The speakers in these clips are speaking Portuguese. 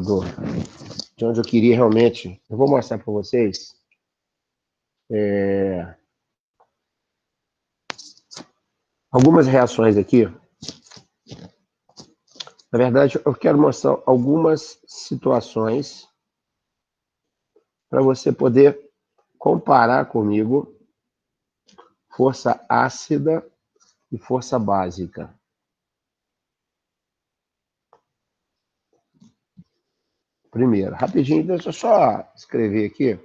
de onde eu queria realmente. Eu vou mostrar para vocês. Algumas reações aqui. Na verdade, eu quero mostrar algumas situações para você poder comparar comigo força ácida e força básica. Primeiro, rapidinho, deixa eu só escrever aqui.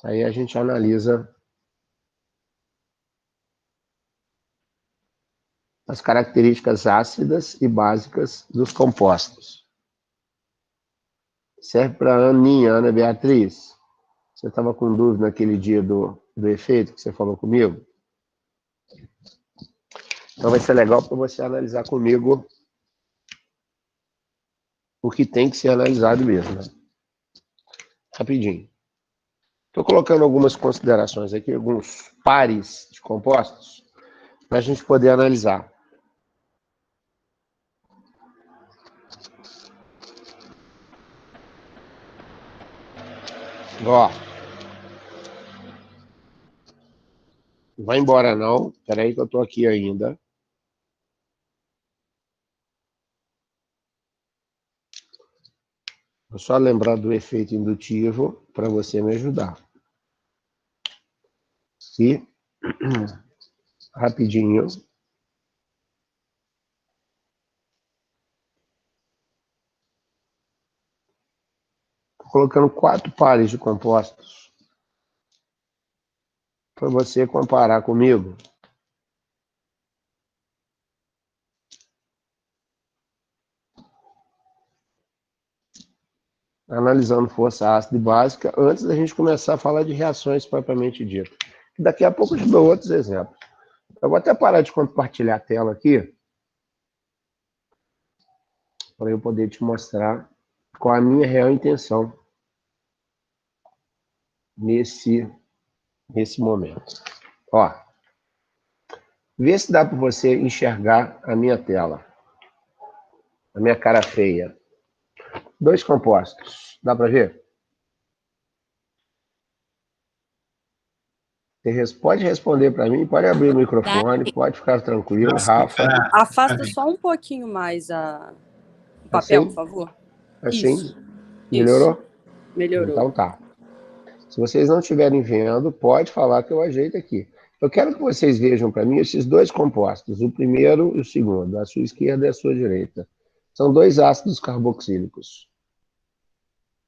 Aí a gente analisa as características ácidas e básicas dos compostos. Serve para a Aninha, Ana Beatriz. Você estava com dúvida naquele dia do efeito que você falou comigo? Então vai ser legal para você analisar comigo o que tem que ser analisado mesmo, né? Rapidinho. Estou colocando algumas considerações aqui, alguns pares de compostos, para a gente poder analisar. Ó. Não vai embora não. Espera aí que eu estou aqui ainda. Vou só lembrar do efeito indutivo para você me ajudar. E rapidinho. Estou colocando 4 pares de compostos para você comparar comigo. Analisando força ácida e básica, antes da gente começar a falar de reações propriamente ditas. Daqui a pouco eu te dou outros exemplos. Eu vou até parar de compartilhar a tela aqui, para eu poder te mostrar qual a minha real intenção nesse momento. Ó, vê se dá para você enxergar a minha tela, a minha cara feia. 2 compostos, dá para ver? Você pode responder para mim, pode abrir o microfone, pode ficar tranquilo, Rafa. Afasta só um pouquinho mais o papel, assim? por favor. Assim? Isso. Melhorou? Isso. Melhorou. Então tá. Se vocês não estiverem vendo, pode falar que eu ajeito aqui. Eu quero que vocês vejam para mim esses 2 compostos, o primeiro e o segundo, a sua esquerda e a sua direita. São 2 ácidos carboxílicos.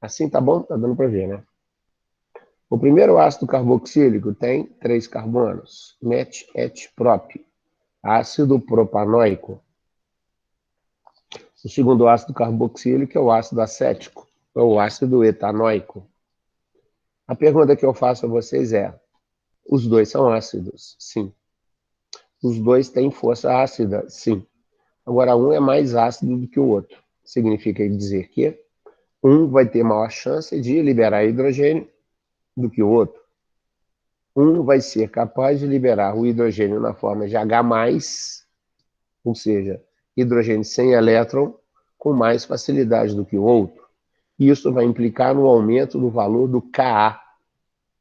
Assim tá bom? Tá dando para ver, né? O primeiro ácido carboxílico tem 3 carbonos, met, et, prop, ácido propanoico. O segundo ácido carboxílico é o ácido acético, ou o ácido etanoico. A pergunta que eu faço a vocês é: os 2 são ácidos? Sim. Os 2 têm força ácida? Sim. Agora, um é mais ácido do que o outro. Significa dizer que um vai ter maior chance de liberar hidrogênio do que o outro. Um vai ser capaz de liberar o hidrogênio na forma de H+, ou seja, hidrogênio sem elétron, com mais facilidade do que o outro. Isso vai implicar no aumento do valor do Ka,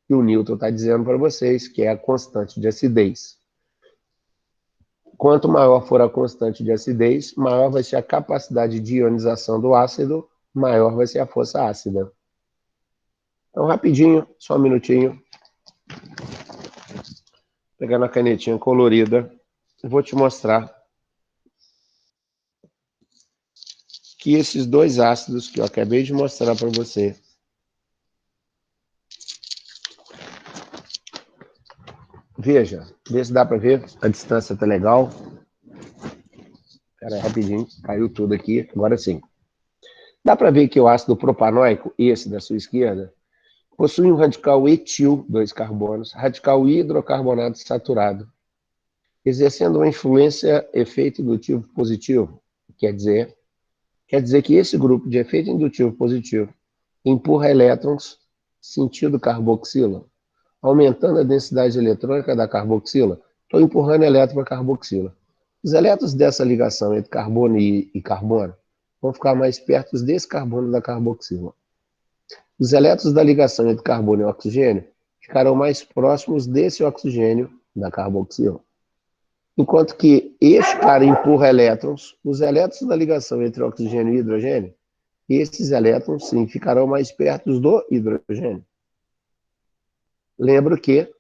que o Newton está dizendo para vocês, que é a constante de acidez. Quanto maior for a constante de acidez, maior vai ser a capacidade de ionização do ácido, maior vai ser a força ácida. Então, rapidinho, só um minutinho. Pegando a canetinha colorida, eu vou te mostrar que esses 2 ácidos que eu acabei de mostrar para você, veja, vê se dá para ver, a distância está legal. Espera aí, rapidinho, caiu tudo aqui, agora sim. Dá para ver que o ácido propanoico, esse da sua esquerda, possui um radical etil, 2 carbonos, radical hidrocarbonato saturado, exercendo uma influência efeito indutivo positivo. Quer dizer que esse grupo de efeito indutivo positivo empurra elétrons sentido carboxila, aumentando a densidade eletrônica da carboxila. Estou empurrando elétron para a carboxila. Os elétrons dessa ligação entre carbono e carbono vão ficar mais perto desse carbono da carboxila. Os elétrons da ligação entre carbono e oxigênio ficarão mais próximos desse oxigênio da carboxila. Enquanto que este cara empurra elétrons, os elétrons da ligação entre oxigênio e hidrogênio, esses elétrons, sim, ficarão mais perto do hidrogênio. Lembro que,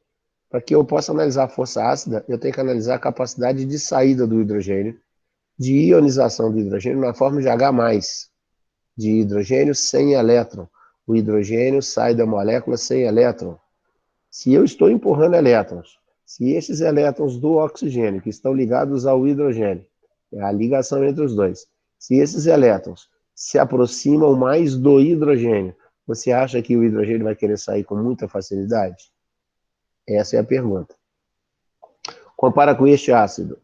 para que eu possa analisar a força ácida, eu tenho que analisar a capacidade de saída do hidrogênio, de ionização do hidrogênio na forma de H+, de hidrogênio sem elétron. O hidrogênio sai da molécula sem elétron. Se eu estou empurrando elétrons, se esses elétrons do oxigênio, que estão ligados ao hidrogênio, é a ligação entre os dois, se esses elétrons se aproximam mais do hidrogênio, você acha que o hidrogênio vai querer sair com muita facilidade? Essa é a pergunta. Compara com este ácido.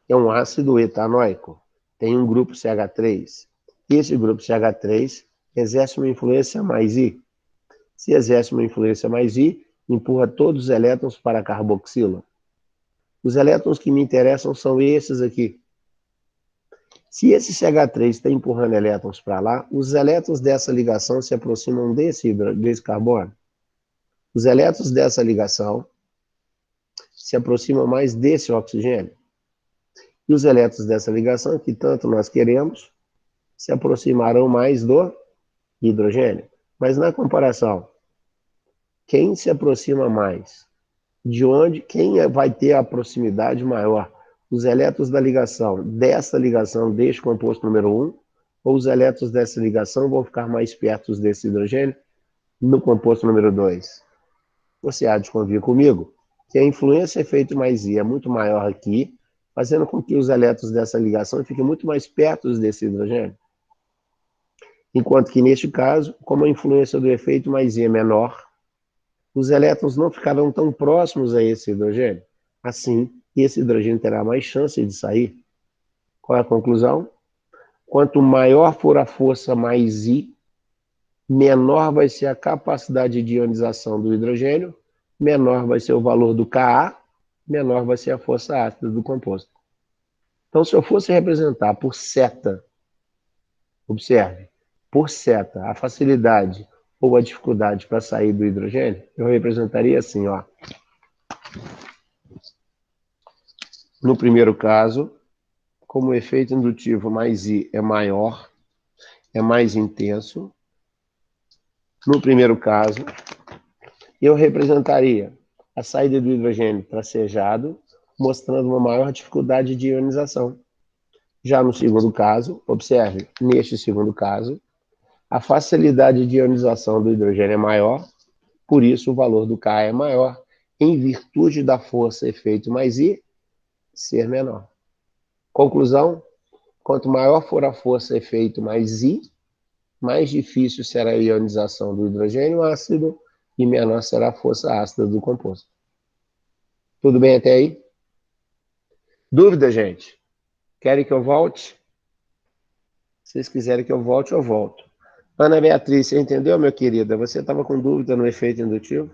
É um ácido etanóico, tem um grupo CH3. Esse grupo CH3 exerce uma influência mais I. Se exerce uma influência mais I, empurra todos os elétrons para a carboxila. Os elétrons que me interessam são esses aqui. Se esse CH3 está empurrando elétrons para lá, os elétrons dessa ligação se aproximam desse carbono. Os elétrons dessa ligação se aproximam mais desse oxigênio. E os elétrons dessa ligação, que tanto nós queremos, se aproximarão mais do hidrogênio. Mas na comparação, quem se aproxima mais? De onde? Quem vai ter a proximidade maior? Os elétrons da ligação, dessa ligação, deste composto número 1, ou os elétrons dessa ligação vão ficar mais perto desse hidrogênio no composto número 2? Você há de convir comigo que a influência efeito mais I é muito maior aqui, fazendo com que os elétrons dessa ligação fiquem muito mais perto desse hidrogênio. Enquanto que, neste caso, como a influência do efeito mais I é menor, os elétrons não ficarão tão próximos a esse hidrogênio. Assim, esse hidrogênio terá mais chance de sair. Qual é a conclusão? Quanto maior for a força mais I, menor vai ser a capacidade de ionização do hidrogênio, menor vai ser o valor do Ka, menor vai ser a força ácida do composto. Então, se eu fosse representar por seta, observe, por seta, a facilidade ou a dificuldade para sair do hidrogênio, eu representaria assim, ó. No primeiro caso, como o efeito indutivo mais I é maior, é mais intenso, no primeiro caso, eu representaria a saída do hidrogênio tracejado, mostrando uma maior dificuldade de ionização. Já no segundo caso, observe, neste segundo caso, a facilidade de ionização do hidrogênio é maior, por isso o valor do Ka é maior, em virtude da força efeito mais I ser menor. Conclusão, quanto maior for a força efeito mais I, mais difícil será a ionização do hidrogênio ácido e menor será a força ácida do composto. Tudo bem até aí? Dúvida, gente? Querem que eu volte? Se vocês quiserem que eu volte, eu volto. Ana Beatriz, você entendeu, minha querida? Você estava com dúvida no efeito indutivo?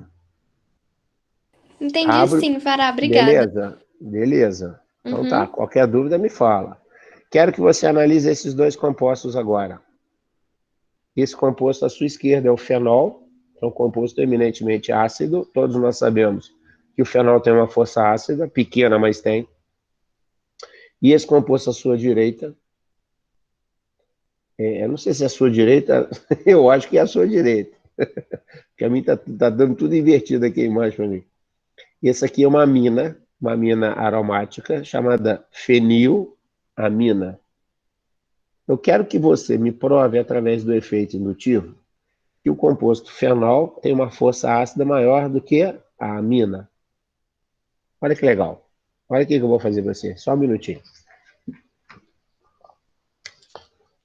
Entendi sim, Fará, obrigada. Beleza, beleza. Então tá, qualquer dúvida me fala. Quero que você analise esses dois compostos agora. Esse composto à sua esquerda é o fenol, é um composto eminentemente ácido. Todos nós sabemos que o fenol tem uma força ácida, pequena, mas tem. E esse composto à sua direita, eu não sei se é a sua direita, eu acho que é a sua direita. Porque a mim tá dando tudo invertido aqui a imagem para mim. Esse aqui é uma amina aromática chamada fenilamina. Eu quero que você me prove, através do efeito indutivo, que o composto fenol tem uma força ácida maior do que a amina. Olha que legal. Olha o que eu vou fazer para você. Só um minutinho.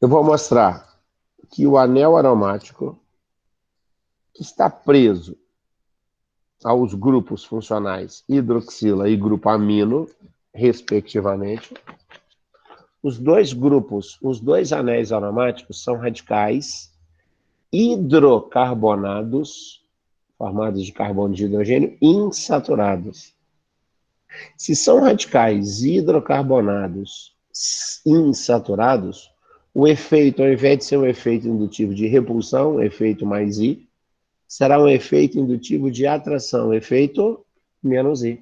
Eu vou mostrar que o anel aromático que está preso aos grupos funcionais hidroxila e grupo amino, respectivamente, os dois grupos, os dois anéis aromáticos são radicais hidrocarbonados, formados de carbono de hidrogênio, insaturados. Se são radicais hidrocarbonados insaturados, O efeito, ao invés de ser um efeito indutivo de repulsão, efeito mais I, será um efeito indutivo de atração, efeito menos I.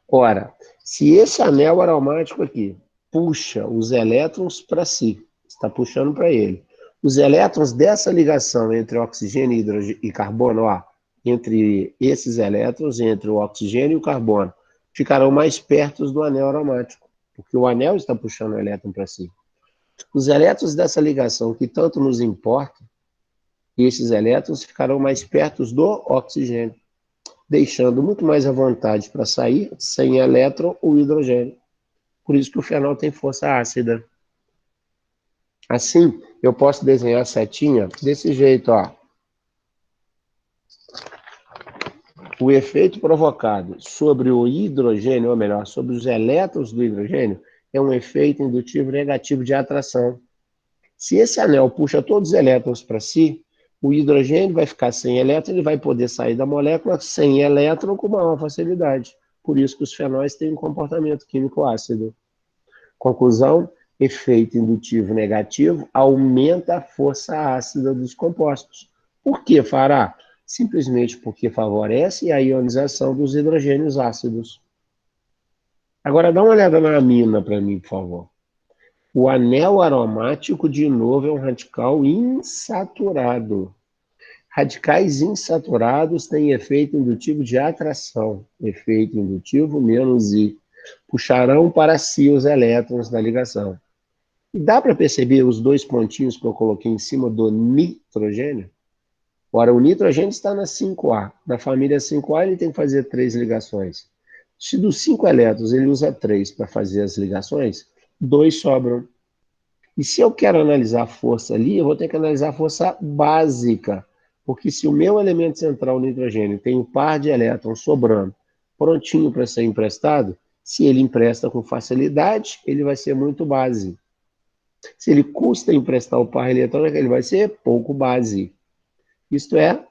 Ora, se esse anel aromático aqui puxa os elétrons para si, está puxando para ele, os elétrons dessa ligação entre oxigênio e carbono, ó, entre esses elétrons, entre o oxigênio e o carbono, ficarão mais perto do anel aromático, porque o anel está puxando o elétron para si. Os elétrons dessa ligação que tanto nos importa, esses elétrons ficarão mais perto do oxigênio, deixando muito mais à vontade para sair sem elétron o hidrogênio. Por isso que o fenol tem força ácida. Assim, eu posso desenhar a setinha desse jeito, ó. O efeito provocado sobre o hidrogênio, ou melhor, sobre os elétrons do hidrogênio, é um efeito indutivo negativo de atração. Se esse anel puxa todos os elétrons para si, o hidrogênio vai ficar sem elétron, ele vai poder sair da molécula sem elétron com maior facilidade. Por isso que os fenóis têm um comportamento químico ácido. Conclusão, efeito indutivo negativo aumenta a força ácida dos compostos. Por que fará? Simplesmente porque favorece a ionização dos hidrogênios ácidos. Agora dá uma olhada na amina para mim, por favor. O anel aromático, de novo, é um radical insaturado. Radicais insaturados têm efeito indutivo de atração, efeito indutivo menos I. Puxarão para si os elétrons da ligação. E dá para perceber os dois pontinhos que eu coloquei em cima do nitrogênio? Ora, o nitrogênio está na 5A. Na família 5A, ele tem que fazer 3 ligações. Se dos 5 elétrons ele usa 3 para fazer as ligações, 2 sobram. E se eu quero analisar a força ali, eu vou ter que analisar a força básica. Porque se o meu elemento central, o nitrogênio, tem um par de elétrons sobrando, prontinho para ser emprestado, se ele empresta com facilidade, ele vai ser muito base. Se ele custa emprestar o par eletrônico, ele vai ser pouco base. Isto é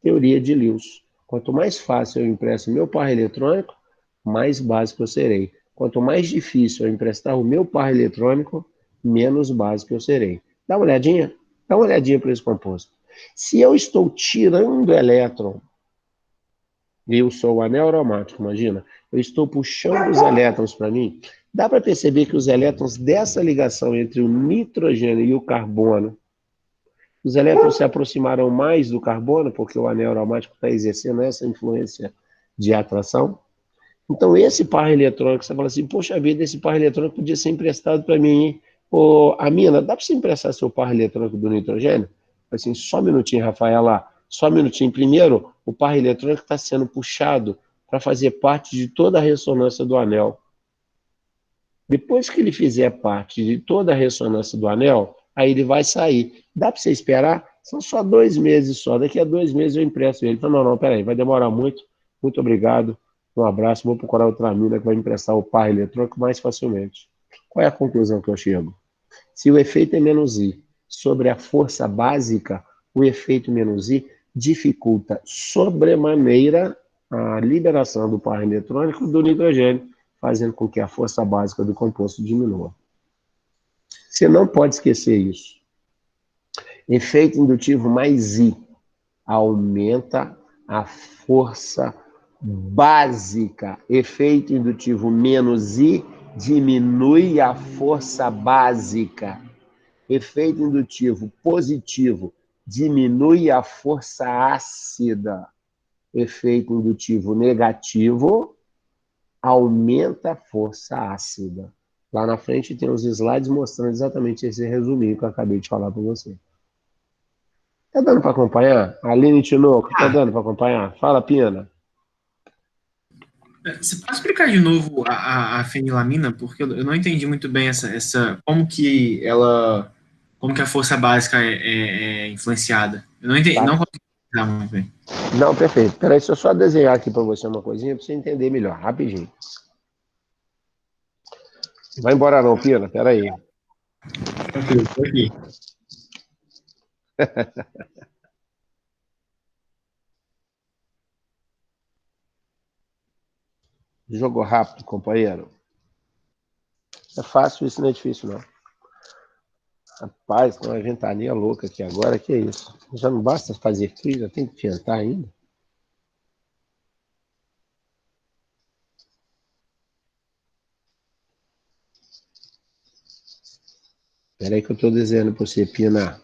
teoria de Lewis. Quanto mais fácil eu empresto o meu par eletrônico, mais básico eu serei. Quanto mais difícil eu emprestar o meu par eletrônico, menos básico eu serei. Dá uma olhadinha? Dá uma olhadinha para esse composto. Se eu estou tirando elétron, eu sou o anel aromático, imagina, eu estou puxando os elétrons para mim, dá para perceber que os elétrons dessa ligação entre o nitrogênio e o carbono, os elétrons se aproximarão mais do carbono, porque o anel aromático está exercendo essa influência de atração. Então, esse par eletrônico, você fala assim, poxa vida, esse par eletrônico podia ser emprestado para mim, hein? Ô, Amina, dá para você emprestar seu par eletrônico do nitrogênio? Assim, só um minutinho, Rafaela, só um minutinho. Primeiro, o par eletrônico está sendo puxado para fazer parte de toda a ressonância do anel. Depois que ele fizer parte de toda a ressonância do anel, aí ele vai sair. Dá para você esperar? São só 2 meses só. Daqui a 2 meses eu empresto ele. Então, não, peraí, vai demorar muito. Muito obrigado. Um abraço. Vou procurar outra mina que vai emprestar o par eletrônico mais facilmente. Qual é a conclusão que eu chego? Se o efeito é menos I sobre a força básica, o efeito menos I dificulta sobremaneira a liberação do par eletrônico do nitrogênio, fazendo com que a força básica do composto diminua. Você não pode esquecer isso. Efeito indutivo mais I aumenta a força básica. Efeito indutivo menos I diminui a força básica. Efeito indutivo positivo diminui a força ácida. Efeito indutivo negativo aumenta a força ácida. Lá na frente tem os slides mostrando exatamente esse resuminho que eu acabei de falar para você. Tá dando para acompanhar? Aline Tinoco, tá dando para acompanhar? Fala, Pina. Você pode explicar de novo a fenilamina? Porque eu não entendi muito bem como que a força básica é influenciada. Eu não entendi, Tá. não consegui explicar muito bem. Não, perfeito. Peraí, deixa eu só desenhar aqui para você uma coisinha para você entender melhor, rapidinho. Vai embora não, Pina, peraí. Tranquilo, tô aqui. Jogo rápido, companheiro. É fácil, isso não é difícil, não. Rapaz, tem uma ventania louca aqui agora, que é isso? Já não basta fazer frio, já tem que ventar ainda? Espera aí que eu estou desenhando para você pinar.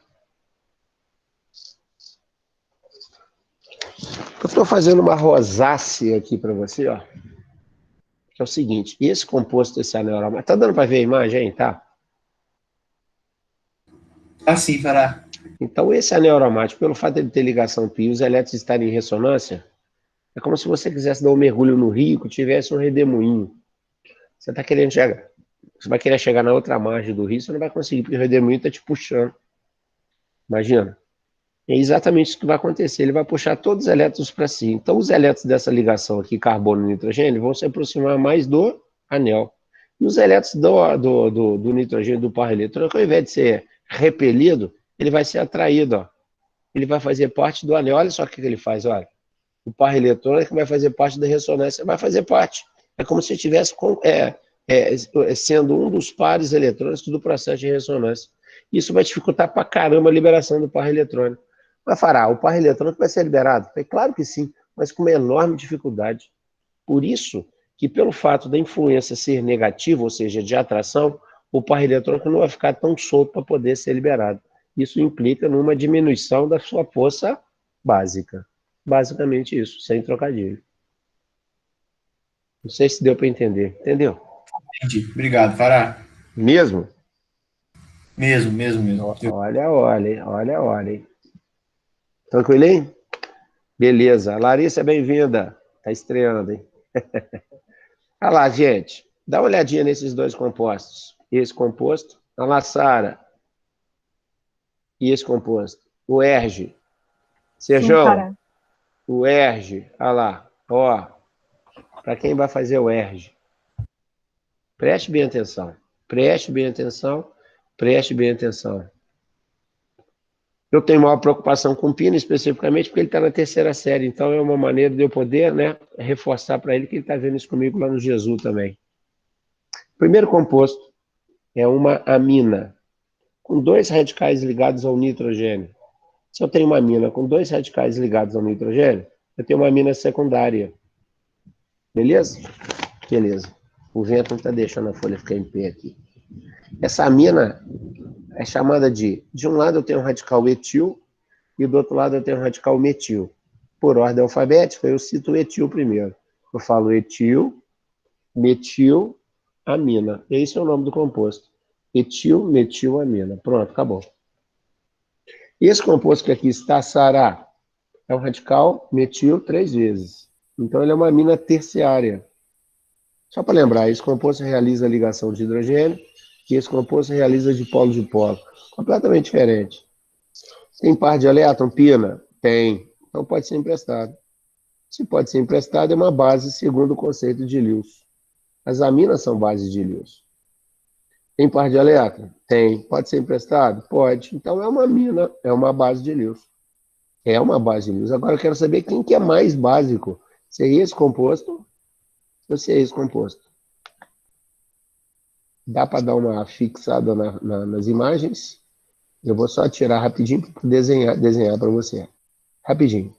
Eu estou fazendo uma rosácea aqui para você, ó. Que é o seguinte, esse composto desse anel aromático, tá dando para ver a imagem aí, tá? Assim, Fará. Então, esse anel aromático, pelo fato de ele ter ligação pi e os elétrons estarem em ressonância, é como se você quisesse dar um mergulho no rio que tivesse um redemoinho. Você está querendo chegar, você vai querer chegar na outra margem do rio, você não vai conseguir, porque o redemoinho está te puxando. Imagina. É exatamente isso que vai acontecer, ele vai puxar todos os elétrons para si. Então, os elétrons dessa ligação aqui, carbono e nitrogênio, vão se aproximar mais do anel. E os elétrons do nitrogênio, do par eletrônico, ao invés de ser repelido, ele vai ser atraído, ó. Ele vai fazer parte do anel. Olha só o que ele faz, olha. O par eletrônico vai fazer parte da ressonância, vai fazer parte. É como se estivesse sendo um dos pares eletrônicos do processo de ressonância. Isso vai dificultar pra caramba a liberação do par eletrônico. Mas fará, o par eletrônico vai ser liberado? É claro que sim, mas com uma enorme dificuldade. Por isso que, pelo fato da influência ser negativa, ou seja, de atração, o par eletrônico não vai ficar tão solto para poder ser liberado. Isso implica numa diminuição da sua força básica. Basicamente isso, sem trocadilho. Não sei se deu para entender. Entendeu? Entendi. Obrigado, Fará. Mesmo? Mesmo. Olha. Tranquilo, hein? Beleza. Larissa, bem-vinda. Tá estreando, hein? Olha lá, gente. Dá uma olhadinha nesses dois compostos. Esse composto. Olha lá, Sara. E esse composto. O ERG. Serjão. O ERG. Olha lá. Ó. Para quem vai fazer o ERG. Preste bem atenção. Eu tenho maior preocupação com o Pina, especificamente porque ele está na terceira série, então é uma maneira de eu poder, né, reforçar para ele que ele está vendo isso comigo lá no Jesus também. O primeiro composto é uma amina, com 2 radicais ligados ao nitrogênio. Se eu tenho uma amina com 2 radicais ligados ao nitrogênio, eu tenho uma amina secundária. Beleza? Beleza. O vento não está deixando a folha ficar em pé aqui. Essa amina é chamada de um lado eu tenho um radical etil e do outro lado eu tenho um radical metil. Por ordem alfabética, eu cito o etil primeiro. Eu falo etil, metil, amina. Esse é o nome do composto. Etil, metil, amina. Pronto, acabou. Esse composto que aqui está, Sara, é um radical metil 3 vezes. Então ele é uma amina terciária. Só para lembrar, esse composto realiza a ligação de hidrogênio e esse composto realiza dipolo de polo. Completamente diferente. Tem par de elétron, Pina? Tem. Então pode ser emprestado. Se pode ser emprestado, é uma base segundo o conceito de Lewis. As aminas são bases de Lewis. Tem par de elétron? Tem. Pode ser emprestado? Pode. Então é uma amina, é uma base de Lewis. É uma base de Lewis. Agora eu quero saber quem que é mais básico. Se é esse composto ou se é esse composto. Dá para dar uma fixada nas imagens? Eu vou só tirar rapidinho para desenhar para você. Rapidinho.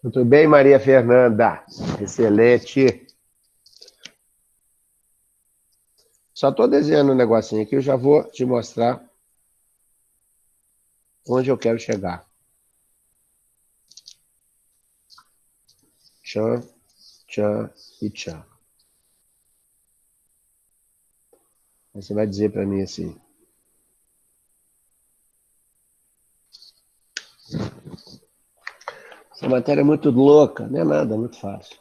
Muito bem, Maria Fernanda. Excelente. Só estou desenhando um negocinho aqui, eu já vou te mostrar onde eu quero chegar. Tchan, tchan e tchan. Aí você vai dizer para mim assim. Essa matéria é muito louca, não é nada, é muito fácil.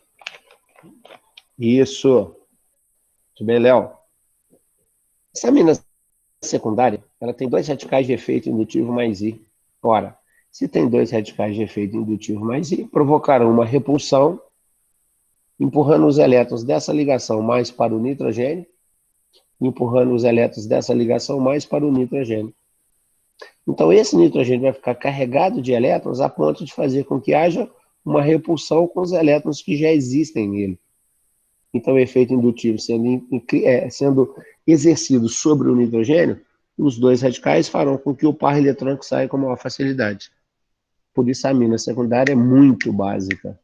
Isso. Muito bem, Léo. Essa amina secundária, ela tem 2 radicais de efeito indutivo mais I. Ora, se tem 2 radicais de efeito indutivo mais I, provocarão uma repulsão, empurrando os elétrons dessa ligação mais para o nitrogênio, empurrando os elétrons dessa ligação mais para o nitrogênio. Então, esse nitrogênio vai ficar carregado de elétrons a ponto de fazer com que haja uma repulsão com os elétrons que já existem nele. Então, o efeito indutivo sendo exercido sobre o nitrogênio, os dois radicais farão com que o par eletrônico saia com maior facilidade. Por isso, a amina secundária é muito básica.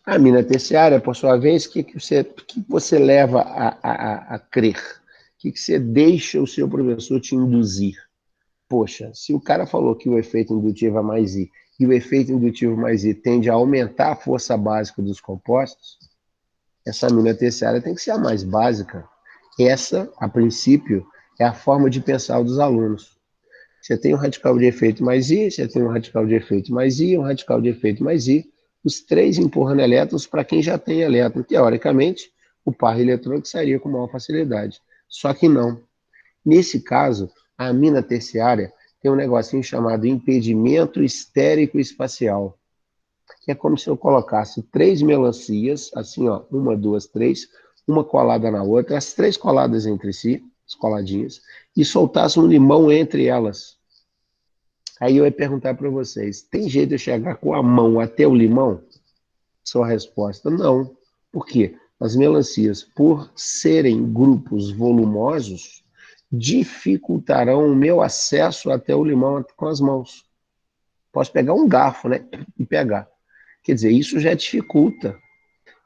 A amina terciária, por sua vez, o que você leva a crer? O que você deixa o seu professor te induzir? Poxa, se o cara falou que o efeito indutivo é mais I, e o efeito indutivo mais I tende a aumentar a força básica dos compostos, essa amina terciária tem que ser a mais básica. Essa, a princípio, é a forma de pensar dos alunos. Você tem um radical de efeito mais I, você tem um radical de efeito mais I, um radical de efeito mais I, os três empurrando elétrons para quem já tem elétron. Teoricamente, o par eletrônico sairia com maior facilidade. Só que não. Nesse caso, a amina terciária tem um negocinho chamado impedimento estérico espacial, que é como se eu colocasse 3 melancias, assim, ó, 1, 2, 3, uma colada na outra, as 3 coladas entre si, as coladinhas, e soltasse um limão entre elas. Aí eu ia perguntar para vocês, tem jeito de eu chegar com a mão até o limão? Sua resposta, não. Por quê? As melancias, por serem grupos volumosos, dificultarão o meu acesso até o limão com as mãos. Posso pegar um garfo, né, e pegar. Quer dizer, isso já dificulta.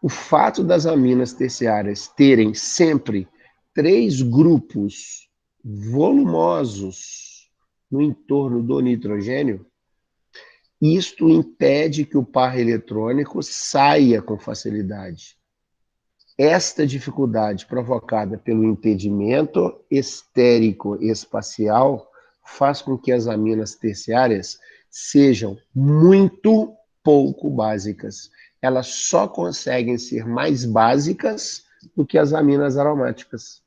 O fato das aminas terciárias terem sempre 3 grupos volumosos no entorno do nitrogênio, isto impede que o par eletrônico saia com facilidade. Esta dificuldade provocada pelo impedimento estérico espacial faz com que as aminas terciárias sejam muito pouco básicas. Elas só conseguem ser mais básicas do que as aminas aromáticas.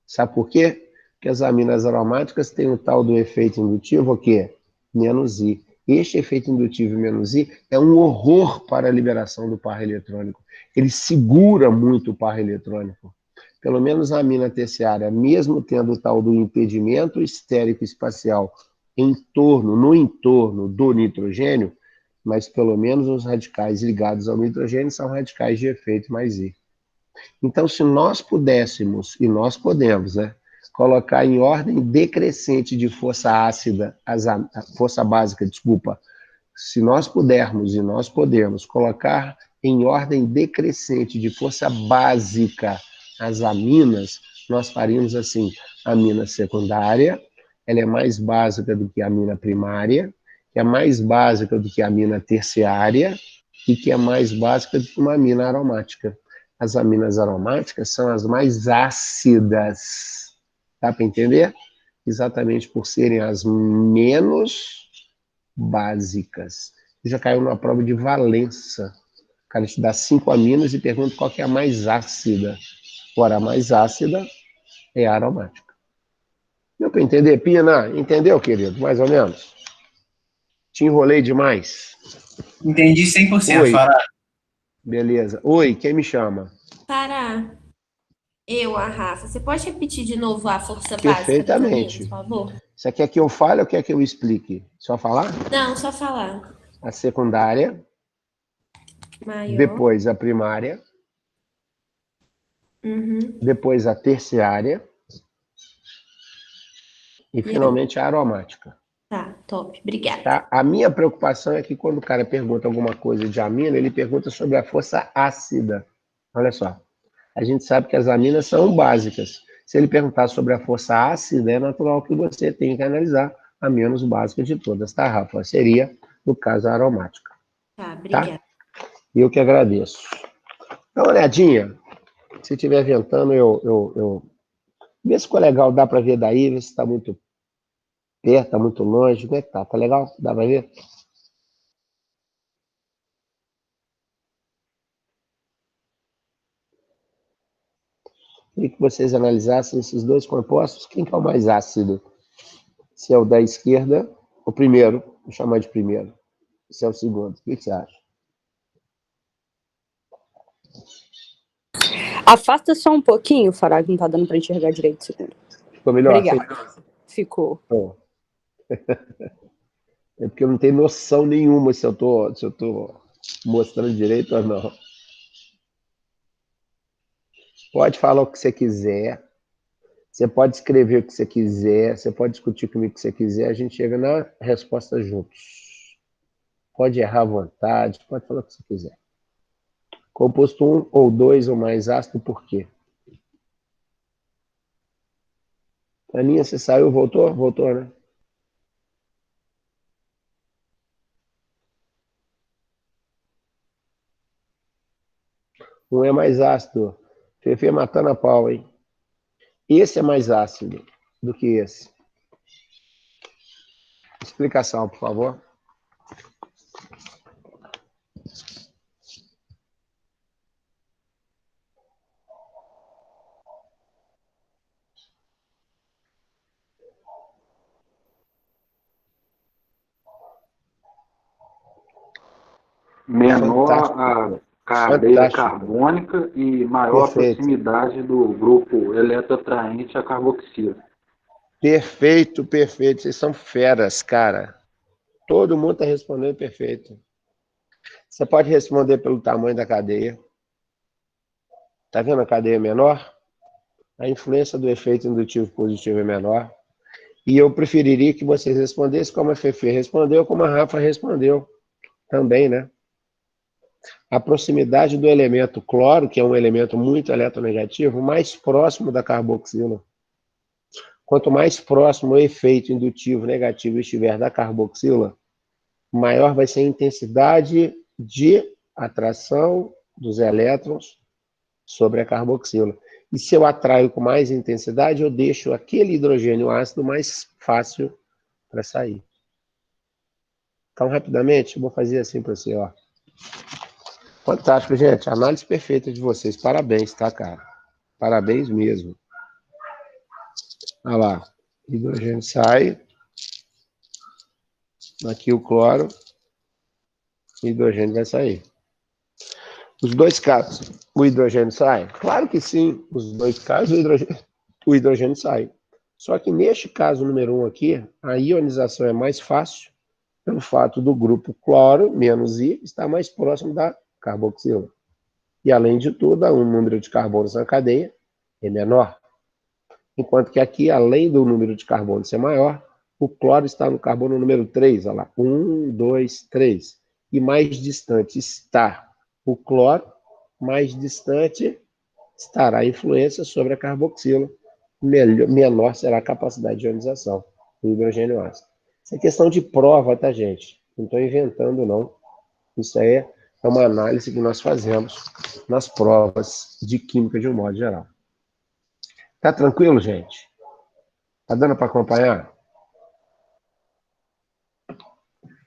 Sabe por quê? Porque as aminas aromáticas têm o tal do efeito indutivo, o quê? Menos I. Este efeito indutivo menos I é um horror para a liberação do par eletrônico. Ele segura muito o par eletrônico. Pelo menos a amina terciária, mesmo tendo o tal do impedimento estérico espacial no entorno do nitrogênio, mas pelo menos os radicais ligados ao nitrogênio são radicais de efeito mais I. Então, se nós pudéssemos, e nós podemos, né, colocar em ordem decrescente de força ácida, força básica, desculpa, se nós pudermos, e nós podemos, colocar em ordem decrescente de força básica as aminas, nós faríamos assim, a amina secundária, ela é mais básica do que a amina primária, que é mais básica do que a amina terciária, e que é mais básica do que uma amina aromática. As aminas aromáticas são as mais ácidas, dá para entender? Exatamente por serem as menos básicas. Já caiu numa prova de Valença. O cara te dá 5 aminas e pergunta qual que é a mais ácida. Ora, a mais ácida é a aromática. Deu para entender, Pina? Entendeu, querido? Mais ou menos? Te enrolei demais? Entendi 100%, Oi. Fará. Beleza. Oi, quem me chama? Fará, a Rafa. Você pode repetir de novo a força básica das Perfeitamente. aminas, por favor? Você quer que eu fale ou quer que eu explique? Só falar? Não, só falar. A secundária, Maior. depois a primária, depois a terciária e finalmente a aromática. Tá, top. Obrigada. Tá? A minha preocupação é que quando o cara pergunta alguma coisa de amina, ele pergunta sobre a força ácida. Olha só, a gente sabe que as aminas são básicas. Se ele perguntar sobre a força ácida, é natural que você tenha que analisar a menos básica de todas, tá, Rafa? Seria, no caso, a aromática. Tá, obrigada. Tá? Eu que agradeço. Dá uma olhadinha. Se estiver ventando, vê se ficou legal, dá para ver daí, vê se está muito perto, está muito longe. Como é que tá? Tá legal? Dá para ver? Queria que vocês analisassem esses dois compostos. Quem que é o mais ácido? Se é o da esquerda, o primeiro, vou chamar de primeiro. Se é o segundo. O que você acha? Afasta só um pouquinho, Fará, que não tá dando para enxergar direito o segundo. Ficou melhor? Obrigada. Ficou. Bom. É porque eu não tenho noção nenhuma se eu tô mostrando direito ou não. Pode falar o que você quiser. Você pode escrever o que você quiser. Você pode discutir comigo o que você quiser. A gente chega na resposta juntos. Pode errar à vontade. Pode falar o que você quiser. Composto 1 ou 2 ou mais ácido, por quê? Aninha, você saiu, voltou? Voltou, né? Um é mais ácido. Fefe matando a pau, hein? Esse é mais ácido do que esse. Explicação, por favor. Menor Fantástico. a cadeia Fantástico. carbônica e maior Perfeito. proximidade do grupo eletroatraente à carboxila. Perfeito, perfeito. Vocês são feras, cara. Todo mundo está respondendo perfeito. Você pode responder pelo tamanho da cadeia. Está vendo a cadeia menor? A influência do efeito indutivo positivo é menor. E eu preferiria que vocês respondessem como a Fefe respondeu, como a Rafa respondeu também, né? A proximidade do elemento cloro, que é um elemento muito eletronegativo, mais próximo da carboxila. Quanto mais próximo o efeito indutivo negativo estiver da carboxila, maior vai ser a intensidade de atração dos elétrons sobre a carboxila. E se eu atraio com mais intensidade, eu deixo aquele hidrogênio ácido mais fácil para sair. Então, rapidamente, eu vou fazer assim para você, ó. Fantástico, gente. Análise perfeita de vocês. Parabéns, tá, cara? Parabéns mesmo. Olha lá. Hidrogênio sai. Aqui o cloro. O hidrogênio vai sair. Os dois casos, o hidrogênio sai? Claro que sim. Os dois casos, o hidrogênio sai. Só que neste caso número 1 aqui, a ionização é mais fácil pelo fato do grupo cloro, menos I, estar mais próximo da carboxila. E, além de tudo, o número de carbonos na cadeia é menor. Enquanto que aqui, além do número de carbonos ser maior, o cloro está no carbono número 3, olha lá, 1, 2, 3. E mais distante está o cloro, mais distante estará a influência sobre a carboxila, menor será a capacidade de ionização do hidrogênio ácido. Isso é questão de prova, tá, gente? Não estou inventando, não. Isso aí é uma análise que nós fazemos nas provas de química de um modo geral. Tá tranquilo, gente? Tá dando para acompanhar?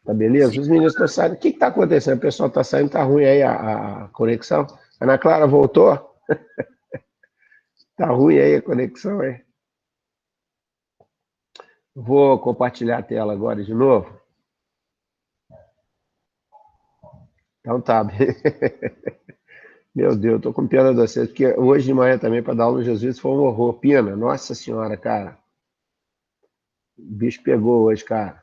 Tá beleza? Sim. Os meninos estão saindo. O que está acontecendo? O pessoal está saindo, tá ruim aí a conexão? Ana Clara voltou? Tá ruim aí a conexão, hein? Vou compartilhar a tela agora de novo. Então tá. Meu Deus, eu tô com pena de vocês, porque hoje de manhã também, para dar aula no Jesus, foi um horror. Pina, nossa senhora, cara. O bicho pegou hoje, cara.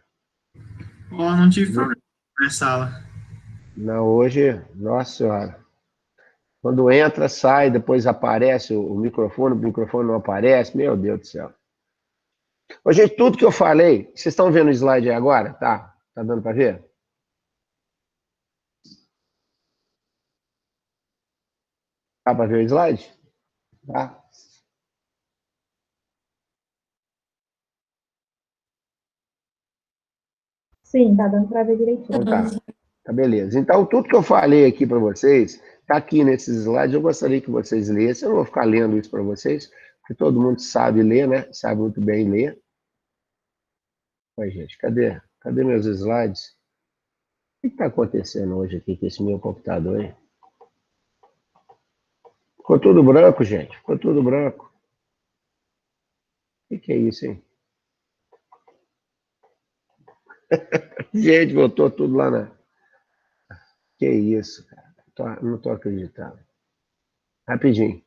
Ó, não tive problema na sala. Não, hoje, nossa senhora. Quando entra, sai, depois aparece o microfone não aparece. Meu Deus do céu. Ô, gente, tudo que eu falei, vocês estão vendo o slide aí agora? Tá? Tá dando para ver? Dá para ver o slide? Tá? Sim, tá dando para ver direitinho. Então tá. Tá beleza. Então, tudo que eu falei aqui para vocês, tá aqui nesses slides. Eu gostaria que vocês lessem. Eu não vou ficar lendo isso para vocês, porque todo mundo sabe ler, né? Sabe muito bem ler. Oi, gente, cadê meus slides? O que está acontecendo hoje aqui com esse meu computador, hein? Ficou tudo branco, gente. Ficou tudo branco. O que é isso, hein? Gente, voltou tudo lá na... Que isso, cara? Não tô acreditando. Rapidinho.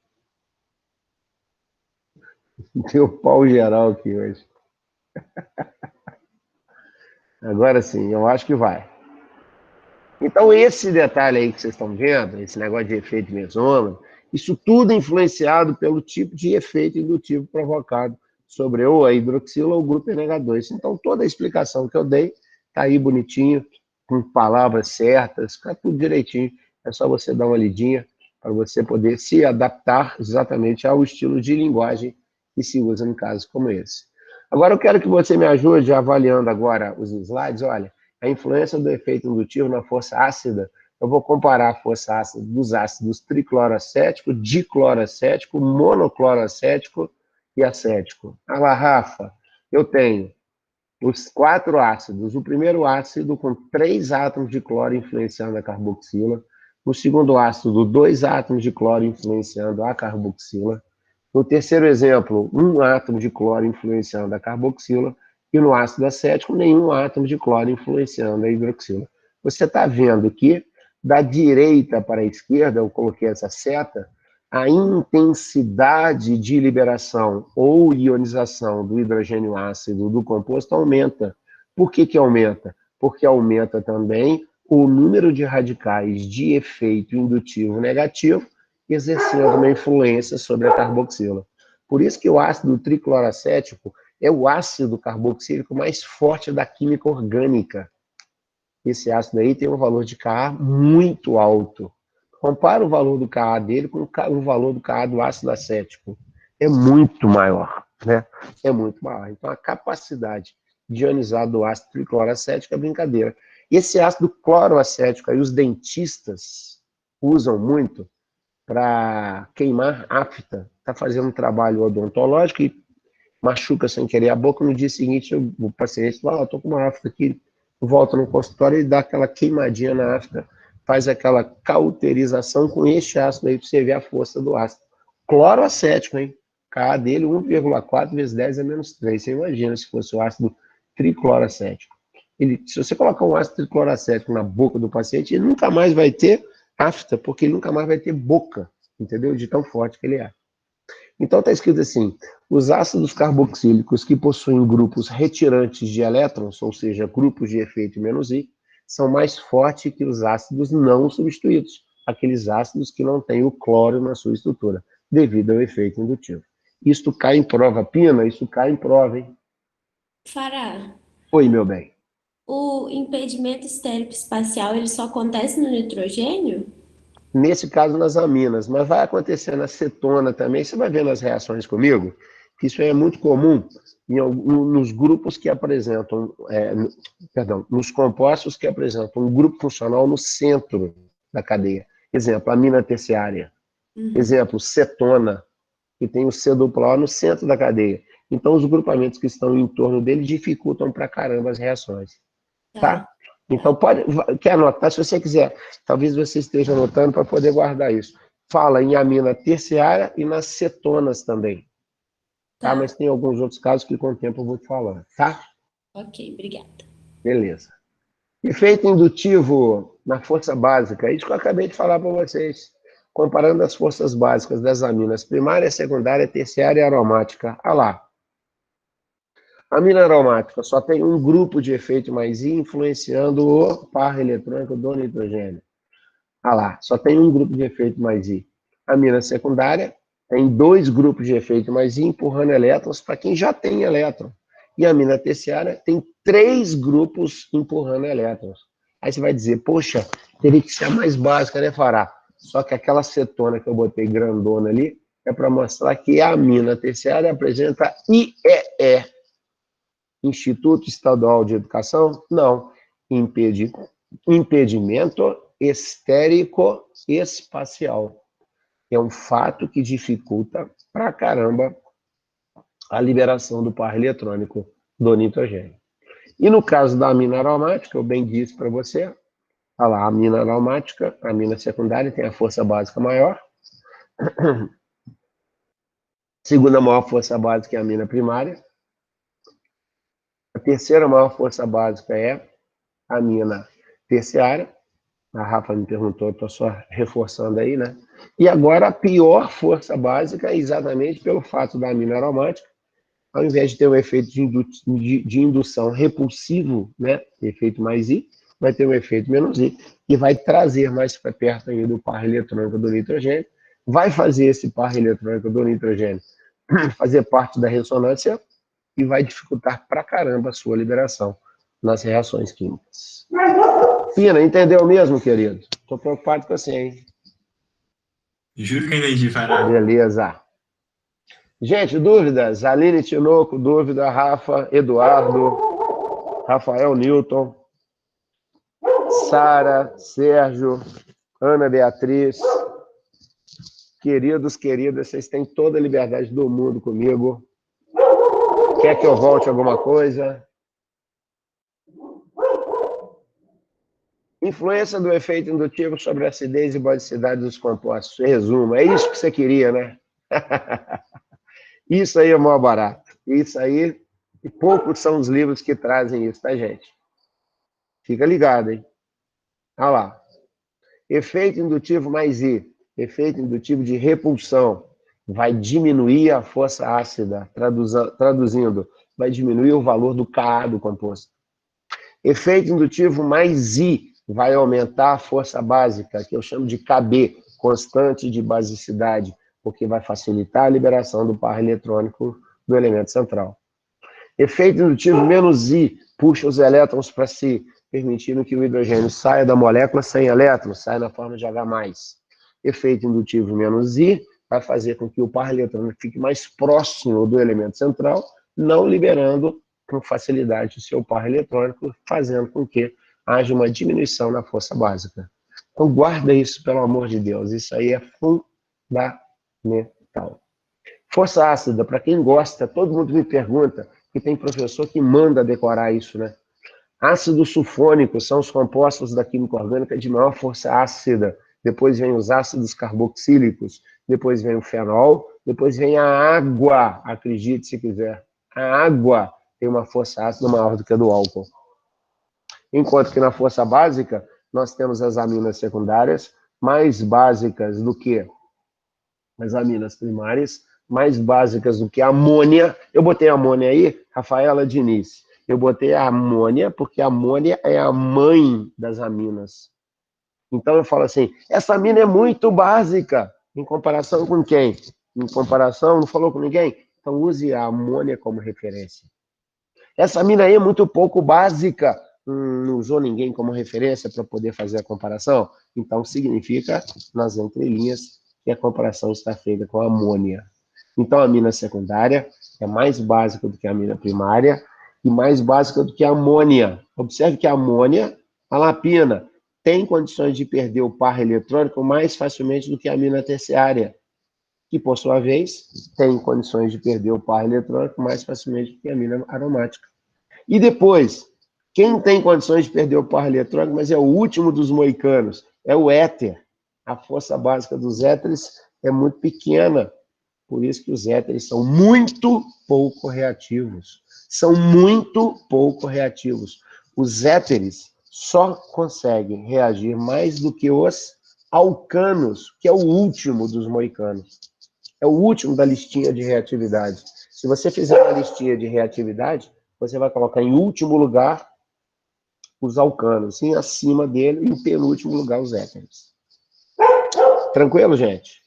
Deu pau geral aqui hoje. Agora sim, eu acho que vai. Então, esse detalhe aí que vocês estão vendo, esse negócio de efeito mesômero, Isso tudo influenciado pelo tipo de efeito indutivo provocado sobre ou a hidroxila ou o grupo NH2. Então, toda a explicação que eu dei está aí bonitinho, com palavras certas, está tudo direitinho. É só você dar uma lidinha para você poder se adaptar exatamente ao estilo de linguagem que se usa em casos como esse. Agora, eu quero que você me ajude avaliando agora os slides. Olha, a influência do efeito indutivo na força ácida. Eu vou comparar a força ácida dos ácidos tricloroacético, dicloroacético, monocloroacético e acético. Ah lá, Rafa, eu tenho os 4 ácidos. O primeiro ácido com 3 átomos de cloro influenciando a carboxila. O segundo ácido, 2 átomos de cloro influenciando a carboxila. No terceiro exemplo, 1 átomo de cloro influenciando a carboxila. E no ácido acético, nenhum átomo de cloro influenciando a hidroxila. Você está vendo que, da direita para a esquerda, eu coloquei essa seta, a intensidade de liberação ou ionização do hidrogênio ácido do composto aumenta. Por que que aumenta? Porque aumenta também o número de radicais de efeito indutivo negativo, exercendo uma influência sobre a carboxila. Por isso que o ácido tricloroacético é o ácido carboxílico mais forte da química orgânica. Esse ácido aí tem um valor de Ka muito alto. Compara o valor do Ka dele com o valor do Ka do ácido acético. É muito maior, né? É muito maior. Então, a capacidade de ionizar do ácido tricloroacético é brincadeira. Esse ácido cloroacético aí, os dentistas usam muito para queimar afta. Está fazendo um trabalho odontológico e machuca sem querer a boca. No dia seguinte, o paciente fala, estou com uma afta aqui, volta no consultório e dá aquela queimadinha na afta, faz aquela cauterização com este ácido aí para você ver a força do ácido. Cloroacético, hein? K dele, 1,4 vezes 10 é menos 3. Você imagina se fosse o ácido tricloroacético. Se você colocar um ácido tricloroacético na boca do paciente, ele nunca mais vai ter afta, porque ele nunca mais vai ter boca, entendeu? De tão forte que ele é. Então está escrito assim, os ácidos carboxílicos que possuem grupos retirantes de elétrons, ou seja, grupos de efeito menos I, são mais fortes que os ácidos não substituídos, aqueles ácidos que não têm o cloro na sua estrutura, devido ao efeito indutivo. Isto cai em prova, Pina, isso cai em prova, hein? Fará, Oi, meu bem. o impedimento estérico espacial, ele só acontece no nitrogênio? Nesse caso, nas aminas, mas vai acontecer na cetona também. Você vai ver nas reações comigo, que isso é muito comum nos grupos que apresentam, nos compostos que apresentam um grupo funcional no centro da cadeia. Exemplo, amina terciária. Exemplo, cetona, que tem o C-O no centro da cadeia. Então, os grupamentos que estão em torno dele dificultam pra caramba as reações. Tá? Então, quer anotar, se você quiser, talvez você esteja anotando para poder guardar isso. Fala em amina terciária e nas cetonas também. Tá? Mas tem alguns outros casos que com o tempo eu vou te falando, tá? Ok, obrigada. Beleza. Efeito indutivo na força básica, isso que eu acabei de falar para vocês. Comparando as forças básicas das aminas primária, secundária, terciária e aromática. Olha lá. A amina aromática só tem um grupo de efeito mais I influenciando o par eletrônico do nitrogênio. Ah lá, só tem um grupo de efeito mais I. A amina secundária tem 2 grupos de efeito mais I empurrando elétrons para quem já tem elétron. E a amina terciária tem 3 grupos empurrando elétrons. Aí você vai dizer, poxa, teria que ser a mais básica, né, Fará? Só que aquela cetona que eu botei grandona ali é para mostrar que a amina terciária apresenta IEE. Instituto Estadual de Educação? Não. Impedimento estérico espacial. É um fato que dificulta pra caramba a liberação do par eletrônico do nitrogênio. E no caso da amina aromática, eu bem disse para você, olha lá, a amina aromática, a amina secundária tem a força básica maior. Segunda maior força básica é a amina primária. A terceira maior força básica é a amina terciária. A Rafa me perguntou, estou só reforçando aí, né? E agora a pior força básica é exatamente pelo fato da amina aromática, ao invés de ter um efeito de indução repulsivo, né? Efeito mais I, vai ter um efeito menos I, e vai trazer mais para perto ainda o par eletrônico do nitrogênio, vai fazer esse par eletrônico do nitrogênio fazer parte da ressonância e vai dificultar pra caramba a sua liberação nas reações químicas. Pina, entendeu mesmo, querido? Tô preocupado com você, hein? Juro que eu entendi, Fará. Beleza. Gente, dúvidas? Aline Tinoco, dúvida, Rafa, Eduardo, Rafael Newton, Sara, Sérgio, Ana Beatriz. Queridos, queridas, vocês têm toda a liberdade do mundo comigo. Quer que eu volte alguma coisa? Influência do efeito indutivo sobre a acidez e basicidade dos compostos. Resumo, é isso que você queria, né? Isso aí é maior barato. Isso aí, e poucos são os livros que trazem isso, tá, gente? Fica ligado, hein? Olha lá. Efeito indutivo mais I. Efeito indutivo de repulsão. Vai diminuir a força ácida. Traduzindo, vai diminuir o valor do Ka do composto. Efeito indutivo mais I. Vai aumentar a força básica, que eu chamo de KB, constante de basicidade, porque vai facilitar a liberação do par eletrônico do elemento central. Efeito indutivo menos I, puxa os elétrons para si, permitindo que o hidrogênio saia da molécula sem elétrons, saia na forma de H+. Efeito indutivo menos I vai fazer com que o par eletrônico fique mais próximo do elemento central, não liberando com facilidade o seu par eletrônico, fazendo com que haja uma diminuição na força básica. Então guarda isso, pelo amor de Deus, isso aí é fundamental. Força ácida, para quem gosta, todo mundo me pergunta, que tem professor que manda decorar isso, né? Ácido sulfônico são os compostos da química orgânica de maior força ácida. Depois vem os ácidos carboxílicos, depois vem o fenol, depois vem a água, acredite se quiser. A água tem uma força ácida maior do que a do álcool. Enquanto que na força básica, nós temos as aminas secundárias mais básicas do que as aminas primárias, mais básicas do que a amônia. Eu botei a amônia aí, Rafaela Diniz. Eu botei a amônia porque a amônia é a mãe das aminas. Então eu falo assim, essa amina é muito básica. Em comparação com quem? Em comparação, não falou com ninguém? Então use a amônia como referência. Essa amina aí é muito pouco básica. Não usou ninguém como referência para poder fazer a comparação? Então significa, nas entrelinhas, que a comparação está feita com a amônia. Então a amina secundária é mais básica do que a amina primária e mais básica do que a amônia. Observe que a amônia, a lapina, tem condições de perder o par eletrônico mais facilmente do que a amina terciária, que, por sua vez, tem condições de perder o par eletrônico mais facilmente do que a amina aromática. E depois, quem tem condições de perder o par eletrônico, mas é o último dos moicanos, é o éter. A força básica dos éteres é muito pequena, por isso que os éteres são muito pouco reativos. São muito pouco reativos. Os éteres só conseguem reagir mais do que os alcanos, que é o último dos moicanos. É o último da listinha de reatividade. Se você fizer uma listinha de reatividade, você vai colocar em último lugar os alcanos, em acima dele, e em penúltimo lugar os éteres. Tranquilo, gente?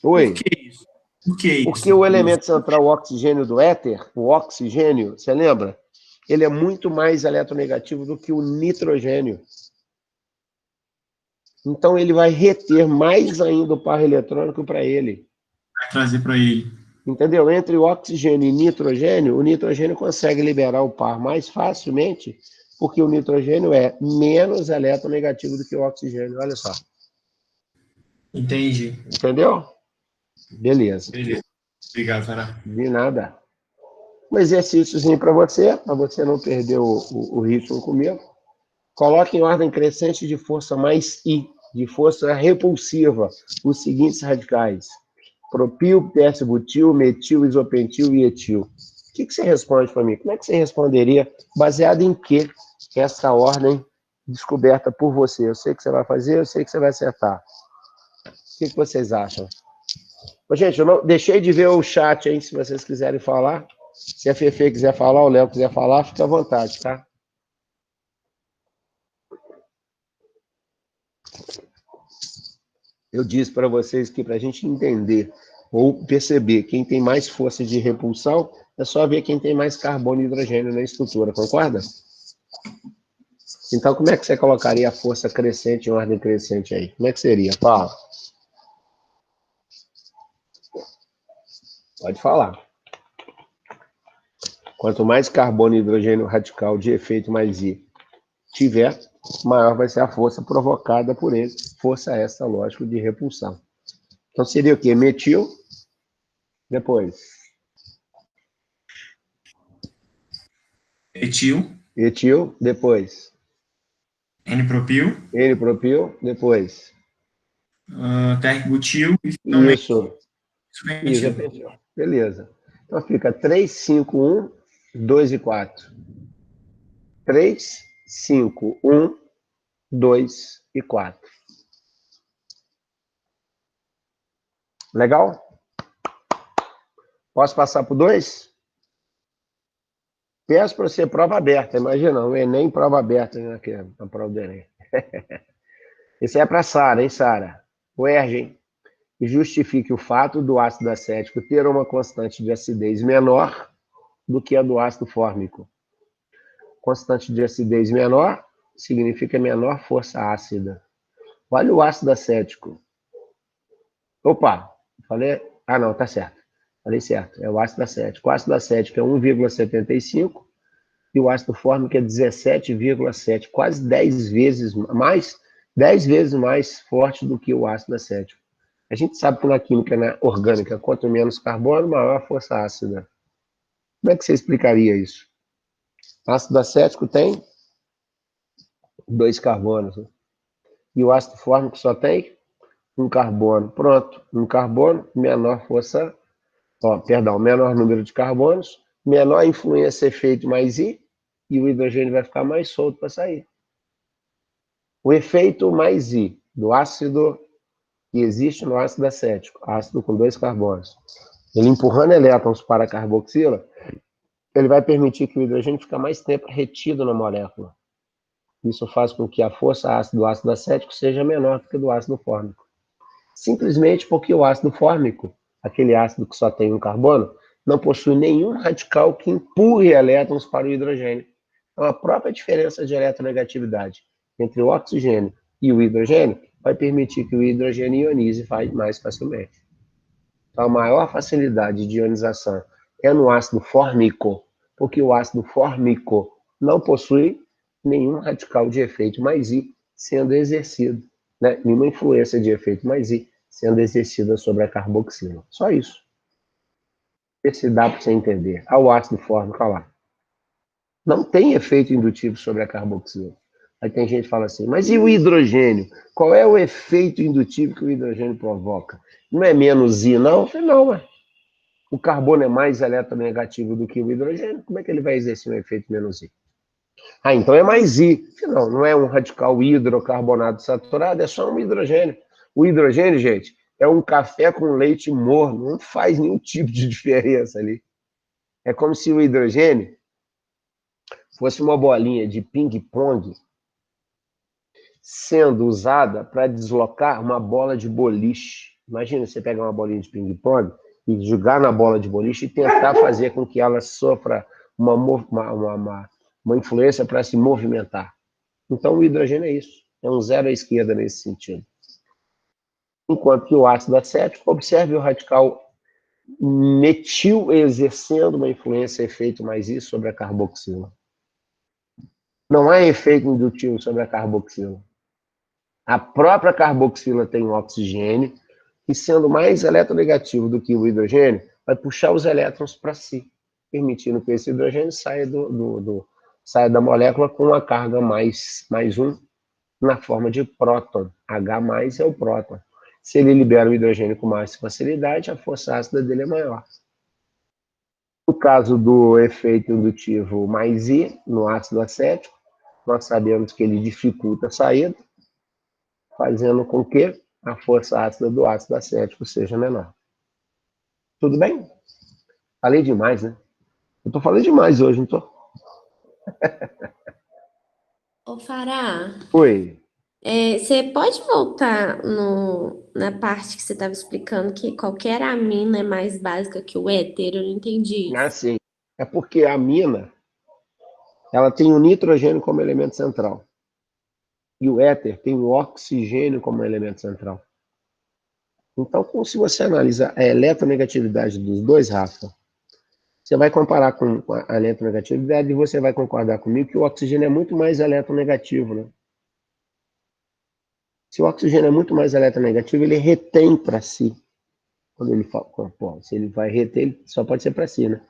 Oi. Por que isso? Por que isso? Porque o elemento central, o oxigênio do éter, o oxigênio, você lembra? Ele é muito mais eletronegativo do que o nitrogênio. Então ele vai reter mais ainda o par eletrônico para ele. Vai trazer para ele. Entendeu? Entre o oxigênio e o nitrogênio consegue liberar o par mais facilmente, porque o nitrogênio é menos eletronegativo do que o oxigênio. Olha só. Entendi. Entendeu? Beleza. Beleza. Obrigado, Fará. De nada. Um exercíciozinho para você não perder o ritmo comigo. Coloque em ordem crescente de força mais I, de força repulsiva, os seguintes radicais: propil, terço-butil, metil, isopentil e etil. O que você responde para mim? Como é que você responderia? Baseado em quê? Essa ordem descoberta por você. Eu sei que você vai fazer, eu sei que você vai acertar. O que vocês acham? Ô, gente, eu não deixei de ver o chat, hein? Se vocês quiserem falar. Se a Fefe quiser falar, o Léo quiser falar, fica à vontade, tá? Eu disse para vocês que para a gente entender ou perceber quem tem mais força de repulsão, é só ver quem tem mais carbono e hidrogênio na estrutura, concorda? Então, como é que você colocaria a força crescente em ordem crescente aí? Como é que seria, Paulo? Pode falar. Quanto mais carbono e hidrogênio radical de efeito mais I tiver, maior vai ser a força provocada por ele. Força essa, lógico, de repulsão. Então, seria o quê? Metil, depois. Etil, depois. N-propil. N-propil, depois. Terbutil e Isso. Isso, metil. Beleza. Então fica 3, 5, 1, 2 e 4. 3, 5, 1, 2 e 4. Legal? Posso passar para o 2? Peço para você prova aberta. Imagina, o Enem prova aberta aqui, na prova do Enem. Esse é para Sara, hein, Sara? O Ergen. E justifique o fato do ácido acético ter uma constante de acidez menor do que a do ácido fórmico. Constante de acidez menor significa menor força ácida. Olha o ácido acético. Opa, falei... Ah, não, tá certo. Falei certo, é o ácido acético. O ácido acético é 1,75 e o ácido fórmico é 17,7, quase 10 vezes mais forte do que o ácido acético. A gente sabe que na química orgânica, quanto menos carbono, maior a força ácida. Como é que você explicaria isso? Ácido acético tem 2 carbonos. Né? E o ácido fórmico só tem 1 carbono. Pronto, 1 carbono, menor força... menor número de carbonos, menor influência efeito mais I, e o hidrogênio vai ficar mais solto para sair. O efeito mais I do ácido que existe no ácido acético, ácido com 2 carbonos, ele empurrando elétrons para a carboxila, ele vai permitir que o hidrogênio fique mais tempo retido na molécula. Isso faz com que a força ácida do ácido acético seja menor do que a do ácido fórmico. Simplesmente porque o ácido fórmico, aquele ácido que só tem 1 carbono, não possui nenhum radical que empurre elétrons para o hidrogênio. Então, a própria diferença de eletronegatividade entre o oxigênio e o hidrogênio vai permitir que o hidrogênio ionize mais facilmente. Então, a maior facilidade de ionização é no ácido fórmico, porque o ácido fórmico não possui nenhum radical de efeito mais I sendo exercido, né? Nenhuma influência de efeito mais I sendo exercida sobre a carboxila. Só isso. Vê se dá para você entender. O ácido fórmico, olha lá. Não tem efeito indutivo sobre a carboxila. Aí tem gente que fala assim, mas e o hidrogênio? Qual é o efeito indutivo que o hidrogênio provoca? Não é menos I, não? Eu falei, não, ué. O carbono é mais eletronegativo do que o hidrogênio. Como é que ele vai exercer um efeito menos I? Ah, então é mais I. Não, não é um radical hidrocarbonato saturado, é só um hidrogênio. O hidrogênio, gente, é um café com leite morno, não faz nenhum tipo de diferença ali. É como se o hidrogênio fosse uma bolinha de ping-pong sendo usada para deslocar uma bola de boliche. Imagina você pegar uma bolinha de ping-pong e jogar na bola de boliche e tentar fazer com que ela sofra uma influência para se movimentar. Então, o hidrogênio é isso. É um zero à esquerda nesse sentido. Enquanto que o ácido acético, observe o radical metil exercendo uma influência efeito mais I sobre a carboxila. Não há efeito indutivo sobre a carboxila. A própria carboxila tem um oxigênio e, sendo mais eletronegativo do que o hidrogênio, vai puxar os elétrons para si, permitindo que esse hidrogênio saia, saia da molécula com uma carga mais 1 na forma de próton. H+ é o próton. Se ele libera o hidrogênio com mais facilidade, a força ácida dele é maior. No caso do efeito indutivo mais I, no ácido acético, nós sabemos que ele dificulta a saída, fazendo com que a força ácida do ácido acético seja menor. Tudo bem? Falei demais, né? Eu tô falando demais hoje, não tô? Ô, Fará, Oi. Você pode voltar na parte que você estava explicando que qualquer amina é mais básica que o éter? Eu não entendi isso. Assim, é porque a amina, ela tem o nitrogênio como elemento central. E o éter tem o oxigênio como elemento central. Então, como se você analisar a eletronegatividade dos dois, Rafa, você vai comparar com a eletronegatividade e você vai concordar comigo que o oxigênio é muito mais eletronegativo, né? Se o oxigênio é muito mais eletronegativo, ele retém para si. Quando ele fala, pô, se ele vai reter, ele só pode ser para si, né?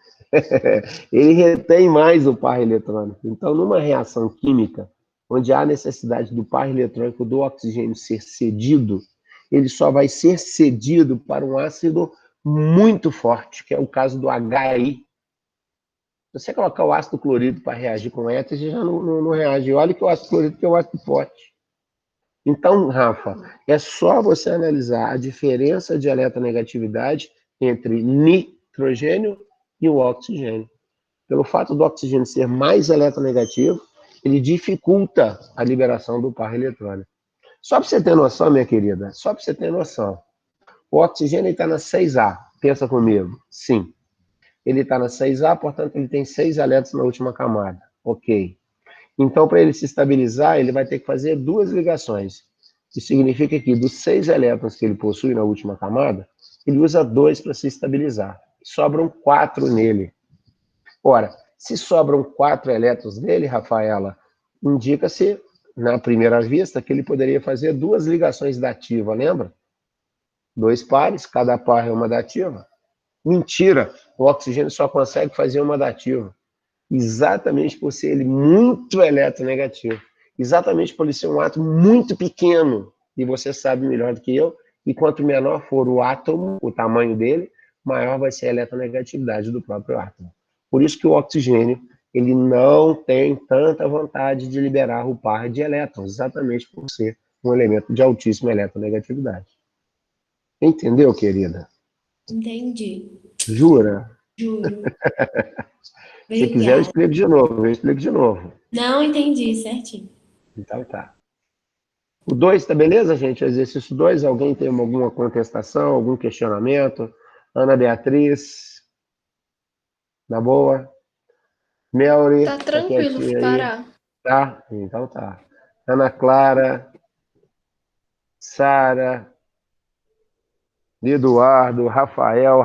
Ele retém mais o par eletrônico. Então, numa reação química, onde há necessidade do par eletrônico do oxigênio ser cedido, ele só vai ser cedido para um ácido muito forte, que é o caso do HI. Se você colocar o ácido clorídrico para reagir com éter, já não reage. Olha que o ácido clorídrico é o ácido forte. Então, Rafa, é só você analisar a diferença de eletronegatividade entre nitrogênio e o oxigênio. Pelo fato do oxigênio ser mais eletronegativo, ele dificulta a liberação do par eletrônico. Só para você ter noção, minha querida, só para você ter noção, o oxigênio está na 6A, pensa comigo, sim. Ele está na 6A, portanto, ele tem 6 elétrons na última camada. Ok. Então, para ele se estabilizar, ele vai ter que fazer duas ligações. Isso significa que dos 6 elétrons que ele possui na última camada, ele usa 2 para se estabilizar. Sobram 4 nele. Ora, se sobram 4 elétrons nele, Rafaela, indica-se, na primeira vista, que ele poderia fazer 2 ligações dativa, lembra? 2 pares, cada par é uma dativa. Mentira! O oxigênio só consegue fazer uma dativa. Exatamente por ser ele muito eletronegativo. Exatamente por ele ser um átomo muito pequeno. E você sabe melhor do que eu. E quanto menor for o átomo, o tamanho dele, maior vai ser a eletronegatividade do próprio átomo. Por isso que o oxigênio ele não tem tanta vontade de liberar o par de elétrons, exatamente por ser um elemento de altíssima eletronegatividade. Entendeu, querida? Entendi. Jura? Juro. Se quiser, eu explico de novo. Não entendi certinho. Então tá. O 2, tá beleza, gente? O exercício 2, alguém tem alguma contestação, algum questionamento? Ana Beatriz, na boa? Melry, Tá tá tranquilo, quietinha aí? Fará. Tá? Então tá. Ana Clara, Sara, Eduardo, Rafael,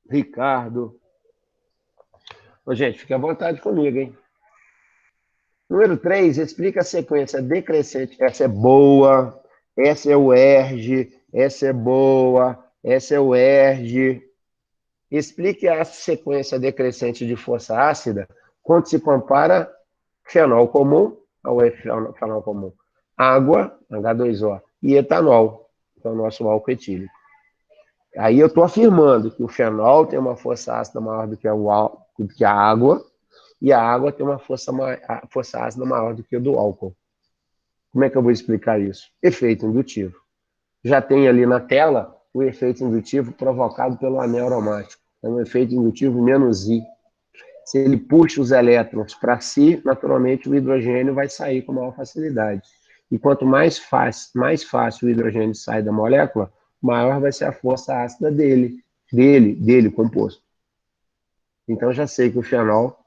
Ricardo. Ô, gente, fique à vontade comigo, hein? Número 3, explica a sequência decrescente. Essa é boa, essa é o ERG, essa é boa, essa é o ERG. Explique a sequência decrescente de força ácida quando se compara fenol comum, ao fenol comum, água, H2O, e etanol, que é o nosso álcool etílico. Aí eu estou afirmando que o fenol tem uma força ácida maior do que a água, e a água tem uma força ácida maior do que a do álcool. Como é que eu vou explicar isso? Efeito indutivo. Já tem ali na tela o efeito indutivo provocado pelo anel aromático. É um efeito indutivo menos I. Se ele puxa os elétrons para si, naturalmente o hidrogênio vai sair com maior facilidade. E quanto mais fácil o hidrogênio sai da molécula, maior vai ser a força ácida dele, composto. Então já sei que o fenol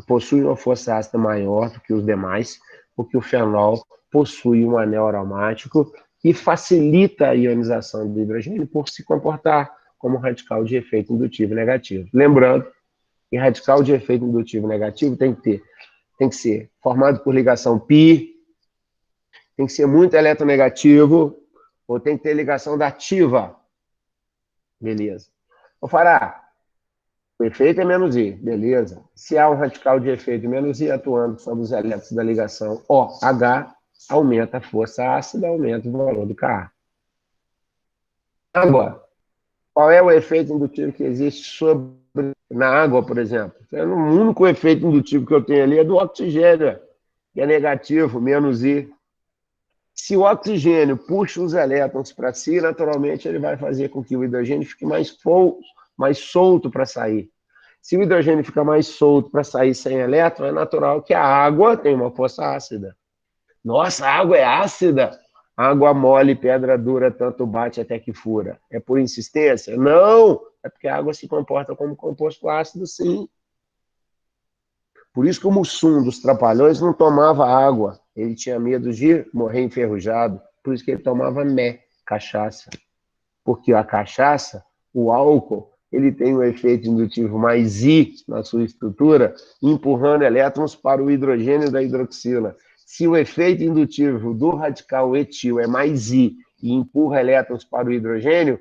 possui uma força ácida maior do que os demais, porque o fenol possui um anel aromático que facilita a ionização do hidrogênio por se comportar como radical de efeito indutivo negativo. Lembrando que radical de efeito indutivo negativo tem que ser formado por ligação π, tem que ser muito eletronegativo, ou tem que ter ligação dativa. Beleza. Vou Fará, o efeito é menos I, beleza. Se há um radical de efeito menos I atuando sobre os elétrons da ligação OH, aumenta a força ácida, aumenta o valor do Ka. Agora, qual é o efeito indutivo que existe na água, por exemplo? O único efeito indutivo que eu tenho ali é do oxigênio, que é negativo, menos I. Se o oxigênio puxa os elétrons para si, naturalmente ele vai fazer com que o hidrogênio fique mais solto para sair. Se o hidrogênio fica mais solto para sair sem elétron, é natural que a água tenha uma força ácida. Nossa, a água é ácida? Água mole, pedra dura, tanto bate até que fura. É por insistência? Não! É porque a água se comporta como composto ácido, sim. Por isso que o Mussum dos Trapalhões não tomava água. Ele tinha medo de morrer enferrujado. Por isso que ele tomava cachaça. Porque a cachaça, o álcool, ele tem um efeito indutivo mais I na sua estrutura, empurrando elétrons para o hidrogênio da hidroxila. Se o efeito indutivo do radical etil é mais I e empurra elétrons para o hidrogênio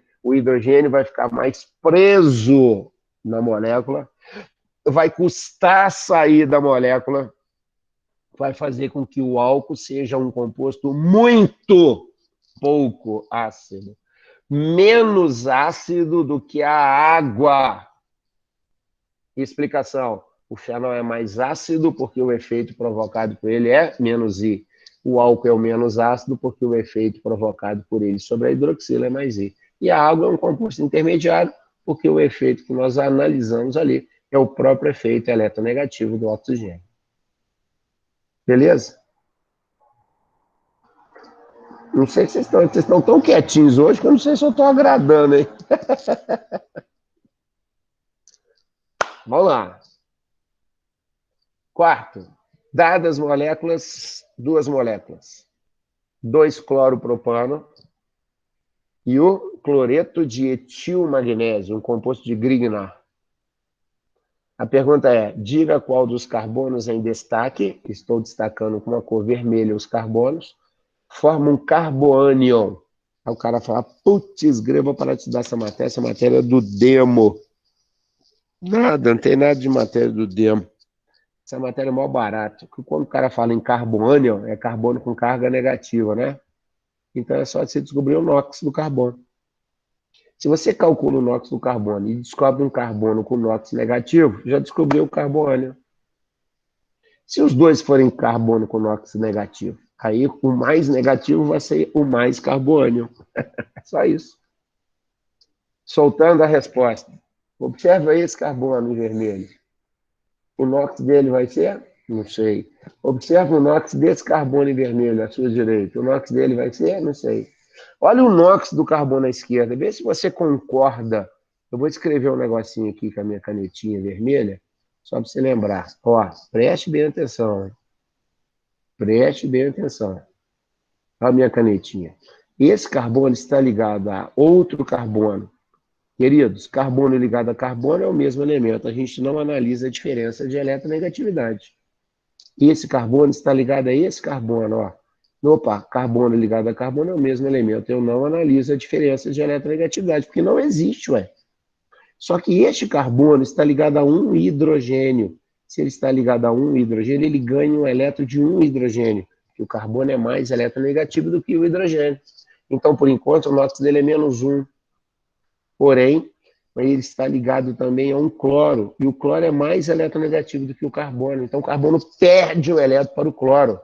vai ficar mais preso na molécula, vai custar sair da molécula, vai fazer com que o álcool seja um composto muito pouco ácido. Menos ácido do que a água. Explicação. O fenol é mais ácido porque o efeito provocado por ele é menos I. O álcool é o menos ácido porque o efeito provocado por ele sobre a hidroxila é mais I. E a água é um composto intermediário porque o efeito que nós analisamos ali é o próprio efeito eletronegativo do oxigênio. Beleza? Não sei se vocês estão tão quietinhos hoje que eu não sei se eu estou agradando, hein? Vamos lá. Quarto, dadas moléculas, duas moléculas. 2-cloropropano e o cloreto de etilmagnésio, um composto de Grignard. A pergunta é, diga qual dos carbonos em destaque, estou destacando com uma cor vermelha os carbonos, forma um carboânion. Aí o cara fala, putz, greva para te dar essa matéria é do demo. Nada, não tem nada de matéria do demo. Essa matéria é mó barato. Porque quando o cara fala em carboânion, é carbono com carga negativa, né? Então é só você descobrir o NOx do carbono. Se você calcula o NOx do carbono e descobre um carbono com NOx negativo, já descobriu o carboânion. Se os dois forem carbono com NOx negativo, aí o mais negativo vai ser o mais carboânion. É só isso. Soltando a resposta. Observa esse carbono em vermelho. O NOx dele vai ser? Não sei. Observa o NOx desse carbono em vermelho à sua direita. O NOx dele vai ser? Não sei. Olha o NOx do carbono à esquerda. Vê se você concorda. Eu vou escrever um negocinho aqui com a minha canetinha vermelha, só para você lembrar. Ó, preste bem atenção. Preste bem atenção. Olha a minha canetinha. Esse carbono está ligado a outro carbono. Queridos, carbono ligado a carbono é o mesmo elemento. A gente não analisa a diferença de eletronegatividade. Esse carbono está ligado a esse carbono, ó. Opa, carbono ligado a carbono é o mesmo elemento. Eu não analiso a diferença de eletronegatividade, porque não existe, ué. Só que este carbono está ligado a um hidrogênio. Se ele está ligado a um hidrogênio, ele ganha um elétron de um hidrogênio. Que o carbono é mais eletronegativo do que o hidrogênio. Então, por enquanto, o NOx dele é -1. Porém, ele está ligado também a um cloro. E o cloro é mais eletronegativo do que o carbono. Então, o carbono perde o elétron para o cloro.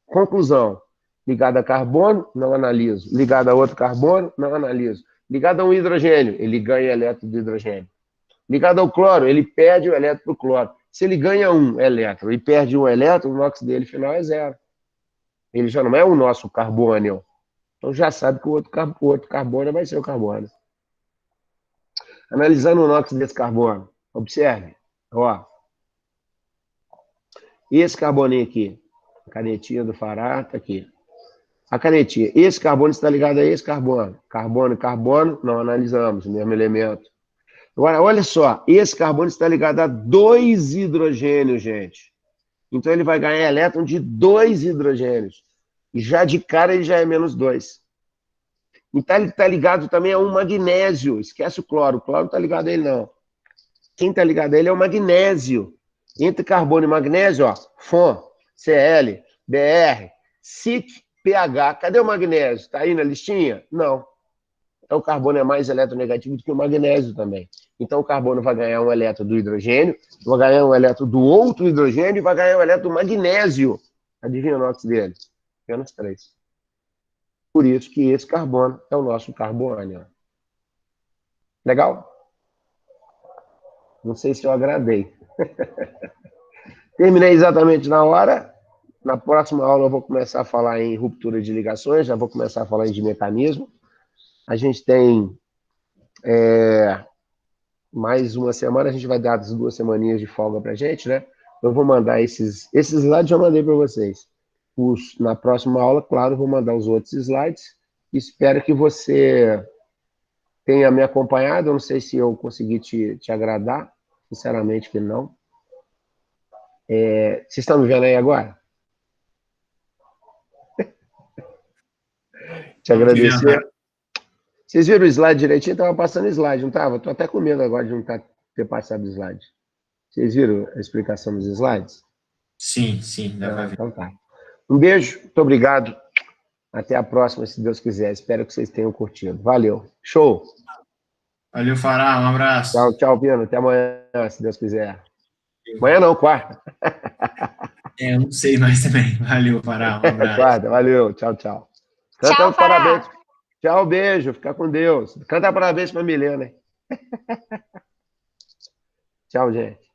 Conclusão. Ligado a carbono, não analiso. Ligado a outro carbono, não analiso. Ligado a um hidrogênio, ele ganha elétron do hidrogênio. Ligado ao cloro, ele perde o elétron para o cloro. Se ele ganha um elétron e perde um elétron, o NOx dele final é 0. Ele já não é o nosso carbono. Então já sabe que o outro carbono vai ser o carbono. Analisando o NOx desse carbono, observe. Ó. Esse carboninho aqui, a canetinha do Fará está aqui. A canetinha, esse carbono está ligado a esse carbono. Carbono e carbono, não analisamos, o mesmo elemento. Agora, olha só, esse carbono está ligado a 2 hidrogênios, gente. Então, ele vai ganhar elétron de 2 hidrogênios. E já de cara, ele já é -2. Então, ele está ligado também a um magnésio. Esquece o cloro não está ligado a ele, não. Quem está ligado a ele é o magnésio. Entre carbono e magnésio, ó, FON, Cl, Br, SiC, pH. Cadê o magnésio? Está aí na listinha? Não. Então, o carbono é mais eletronegativo do que o magnésio também. Então, o carbono vai ganhar um elétron do hidrogênio, vai ganhar um elétron do outro hidrogênio e vai ganhar um elétron do magnésio. Adivinha o NOx dele? Apenas 3. Por isso que esse carbono é o nosso carboânion. Legal? Não sei se eu agradei. Terminei exatamente na hora. Na próxima aula eu vou começar a falar em ruptura de ligações, já vou começar a falar de mecanismo. A gente tem mais uma semana, a gente vai dar as 2 semaninhas de folga pra gente, né? Eu vou mandar esses slides, já mandei para vocês. Na próxima aula, claro, eu vou mandar os outros slides. Espero que você tenha me acompanhado. Eu não sei se eu consegui te agradar, sinceramente que não. Vocês estão me vendo aí agora? Te agradecer. Vocês viram o slide direitinho? Estava passando slide, não estava? Estou até com medo agora de não ter passado o slide. Vocês viram a explicação dos slides? Sim, dá pra ver. Então tá. Um beijo, muito obrigado. Até a próxima, se Deus quiser. Espero que vocês tenham curtido. Valeu. Show! Valeu, Fará, um abraço. Tchau, tchau, Pino. Até amanhã, se Deus quiser. Amanhã não, quarta. Eu não sei mais também. Valeu, Fará, um abraço. Quarta, valeu. Tchau, tchau. Tchau, Fará. Parabéns. Tchau, beijo. Fica com Deus. Canta parabéns para a Milena. Tchau, gente.